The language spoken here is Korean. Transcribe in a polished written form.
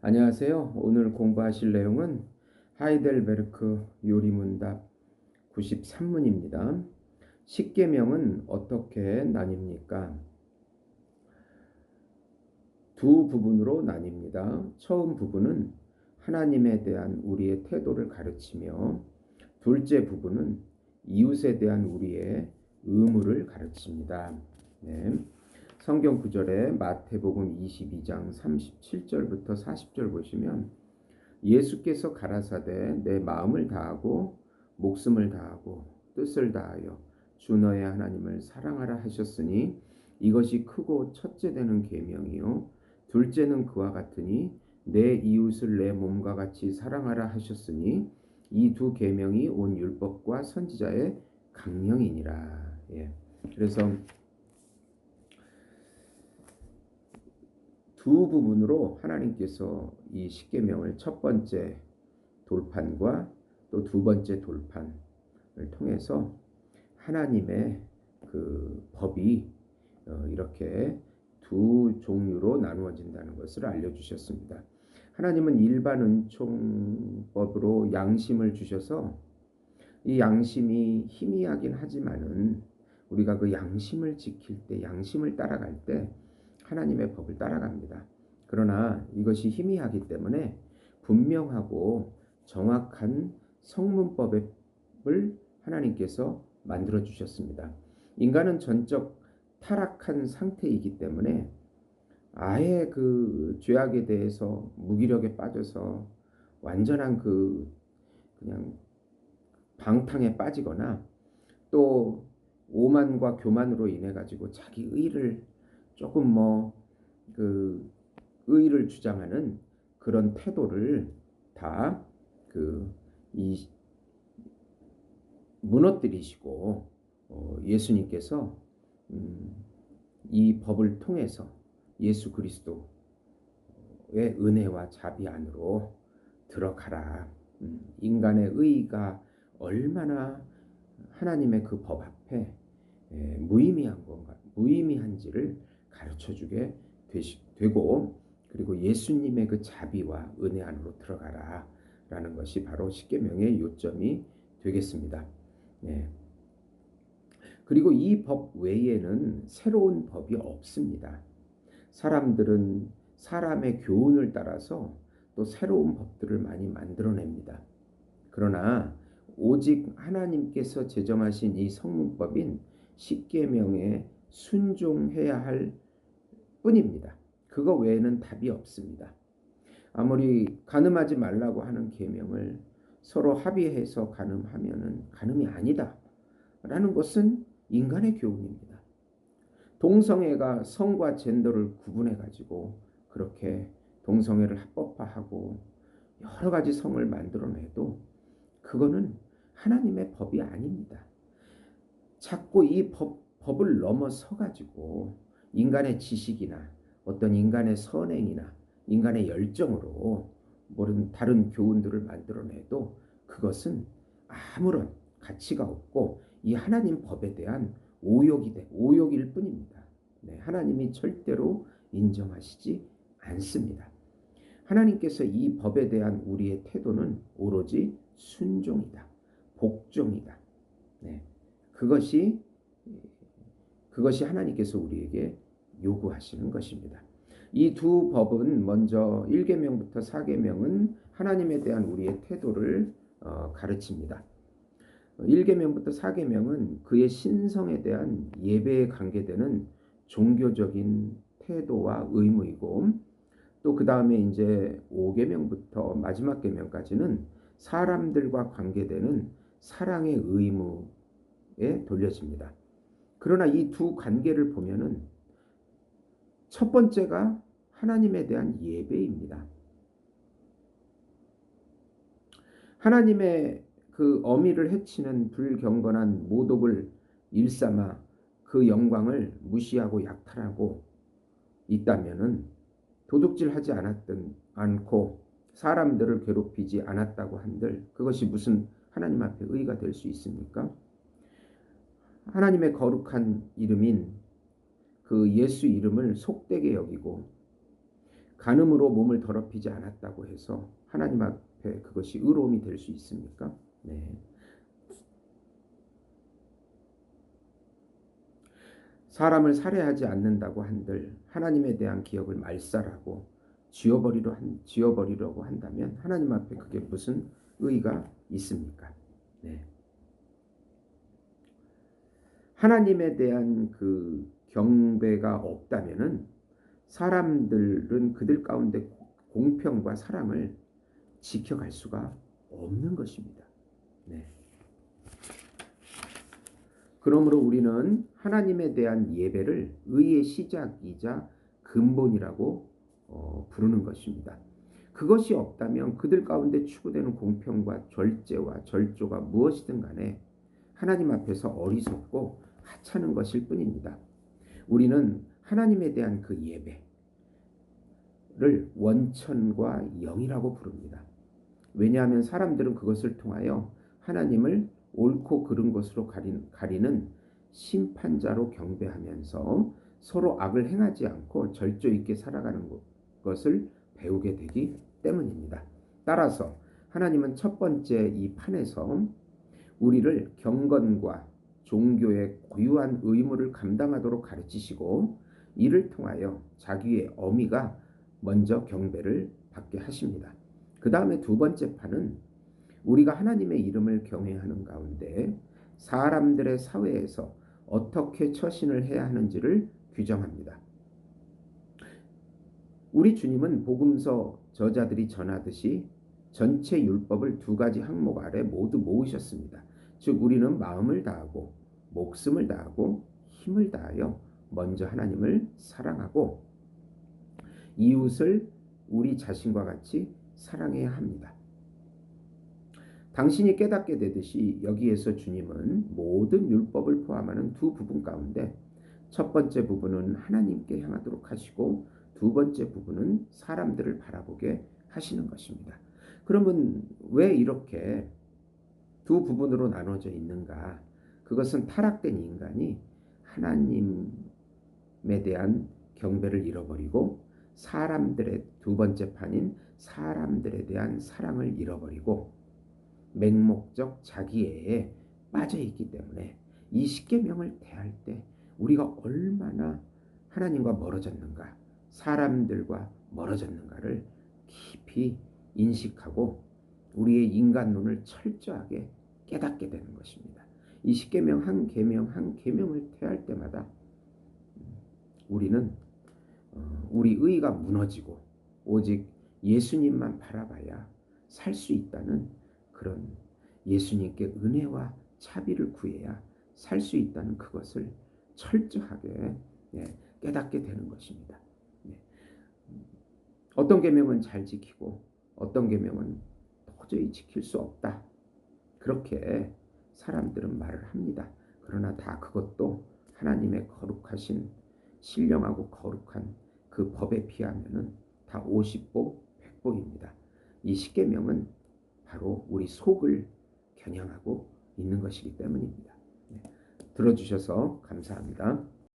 안녕하세요. 오늘 공부하실 내용은 하이델베르크 요리문답 93문입니다. 십계명은 어떻게 나뉩니까? 두 부분으로 나뉩니다. 처음 부분은 하나님에 대한 우리의 태도를 가르치며 둘째 부분은 이웃에 대한 우리의 의무를 가르칩니다. 네. 성경 구절에 마태복음 22장 37절부터 40절 보시면 예수께서 가라사대 내 마음을 다하고 목숨을 다하고 뜻을 다하여 주 너의 하나님을 사랑하라 하셨으니 이것이 크고 첫째 되는 계명이요 둘째는 그와 같으니 내 이웃을 내 몸과 같이 사랑하라 하셨으니 이 두 계명이 온 율법과 선지자의 강령이니라. 예. 그래서 두 부분으로 하나님께서 이 십계명을 첫 번째 돌판과 또 두 번째 돌판을 통해서 하나님의 그 법이 이렇게 두 종류로 나누어진다는 것을 알려주셨습니다. 하나님은 일반 은총법으로 양심을 주셔서 이 양심이 희미하긴 하지만은 우리가 그 양심을 지킬 때, 양심을 따라갈 때 하나님의 법을 따라갑니다. 그러나 이것이 희미하기 때문에 분명하고 정확한 성문법을 하나님께서 만들어 주셨습니다. 인간은 전적 타락한 상태이기 때문에 아예 그 죄악에 대해서 무기력에 빠져서 완전한 그 그냥 방탕에 빠지거나 또 오만과 교만으로 인해 가지고 자기 의를 조금 그 의를 주장하는 그런 태도를 다 이 무너뜨리시고 예수님께서 이 법을 통해서 예수 그리스도의 은혜와 자비 안으로 들어가라. 인간의 의가 얼마나 하나님의 그 법 앞에 무의미한 건가, 무의미한지를 가르쳐주게 되고, 그리고 예수님의 그 자비와 은혜 안으로 들어가라 라는 것이 바로 십계명의 요점이 되겠습니다. 네. 그리고 이 법 외에는 새로운 법이 없습니다. 사람들은 사람의 교훈을 따라서 또 새로운 법들을 많이 만들어냅니다. 그러나 오직 하나님께서 제정하신 이 성문법인 십계명에 순종해야 할 뿐입니다. 그거 외에는 답이 없습니다. 아무리 간음하지 말라고 하는 계명을 서로 합의해서 간음하면은 간음이 아니다 라는 것은 인간의 교훈입니다. 동성애가 성과 젠더를 구분해 가지고 그렇게 동성애를 합법화하고 여러 가지 성을 만들어내도 그거는 하나님의 법이 아닙니다. 자꾸 이 법을 넘어서 가지고 인간의 지식이나 어떤 인간의 선행이나 인간의 열정으로 모든 다른 교훈들을 만들어내도 그것은 아무런 가치가 없고 이 하나님 법에 대한 오욕일 뿐입니다. 네, 하나님이 절대로 인정하시지 않습니다. 하나님께서 이 법에 대한 우리의 태도는 오로지 순종이다. 복종이다. 네, 그것이 하나님께서 우리에게 요구하시는 것입니다. 이 두 법은 먼저 1계명부터 4계명은 하나님에 대한 우리의 태도를 가르칩니다. 1계명부터 4계명은 그의 신성에 대한 예배에 관계되는 종교적인 태도와 의무이고, 또 그 다음에 이제 5계명부터 마지막 계명까지는 사람들과 관계되는 사랑의 의무에 돌려집니다. 그러나 이 두 관계를 보면은 첫 번째가 하나님에 대한 예배입니다. 하나님의 그 어미를 해치는 불경건한 모독을 일삼아 그 영광을 무시하고 약탈하고 있다면은 도둑질하지 않고 사람들을 괴롭히지 않았다고 한들 그것이 무슨 하나님 앞에 의가 될 수 있습니까? 하나님의 거룩한 이름인 그 예수 이름을 속되게 여기고 간음으로 몸을 더럽히지 않았다고 해서 하나님 앞에 그것이 의로움이 될 수 있습니까? 네. 사람을 살해하지 않는다고 한들 하나님에 대한 기억을 말살하고 지워버리려고 한다면 하나님 앞에 그게 무슨 의의가 있습니까? 네. 하나님에 대한 그 경배가 없다면은 사람들은 그들 가운데 공평과 사랑을 지켜갈 수가 없는 것입니다. 네. 그러므로 우리는 하나님에 대한 예배를 의의 시작이자 근본이라고 부르는 것입니다. 그것이 없다면 그들 가운데 추구되는 공평과 절제와 절조가 무엇이든 간에 하나님 앞에서 어리석고 하찮은 것일 뿐입니다. 우리는 하나님에 대한 그 예배를 원천과 영이라고 부릅니다. 왜냐하면 사람들은 그것을 통하여 하나님을 옳고 그른 것으로 가리는 심판자로 경배하면서 서로 악을 행하지 않고 절조 있게 살아가는 것을 배우게 되기 때문입니다. 따라서 하나님은 첫 번째 이 판에서 우리를 경건과 종교의 고유한 의무를 감당하도록 가르치시고 이를 통하여 자기의 어미가 먼저 경배를 받게 하십니다. 그 다음에 두 번째 판은 우리가 하나님의 이름을 경외하는 가운데 사람들의 사회에서 어떻게 처신을 해야 하는지를 규정합니다. 우리 주님은 복음서 저자들이 전하듯이 전체 율법을 두 가지 항목 아래 모두 모으셨습니다. 즉 우리는 마음을 다하고 목숨을 다하고 힘을 다하여 먼저 하나님을 사랑하고 이웃을 우리 자신과 같이 사랑해야 합니다. 당신이 깨닫게 되듯이 여기에서 주님은 모든 율법을 포함하는 두 부분 가운데 첫 번째 부분은 하나님께 향하도록 하시고 두 번째 부분은 사람들을 바라보게 하시는 것입니다. 그러면 왜 이렇게 두 부분으로 나눠져 있는가? 그것은 타락된 인간이 하나님에 대한 경배를 잃어버리고 사람들의 두 번째 판인 사람들에 대한 사랑을 잃어버리고 맹목적 자기애에 빠져있기 때문에 이 십계명을 대할 때 우리가 얼마나 하나님과 멀어졌는가, 사람들과 멀어졌는가를 깊이 인식하고 우리의 인간론을 철저하게 깨닫게 되는 것입니다. 이 십계명 한 계명 한 계명을 대할 때마다 우리는 우리 의가 무너지고 오직 예수님만 바라봐야 살 수 있다는 그런 예수님께 은혜와 자비를 구해야 살 수 있다는 그것을 철저하게 깨닫게 되는 것입니다. 어떤 계명은 잘 지키고 어떤 계명은 도저히 지킬 수 없다. 그렇게 사람들은 말을 합니다. 그러나 다 그것도 하나님의 거룩하신 신령하고 거룩한 그 법에 비하면은 다 50보 100보입니다. 이 십계명은 바로 우리 속을 겨냥하고 있는 것이기 때문입니다. 들어주셔서 감사합니다.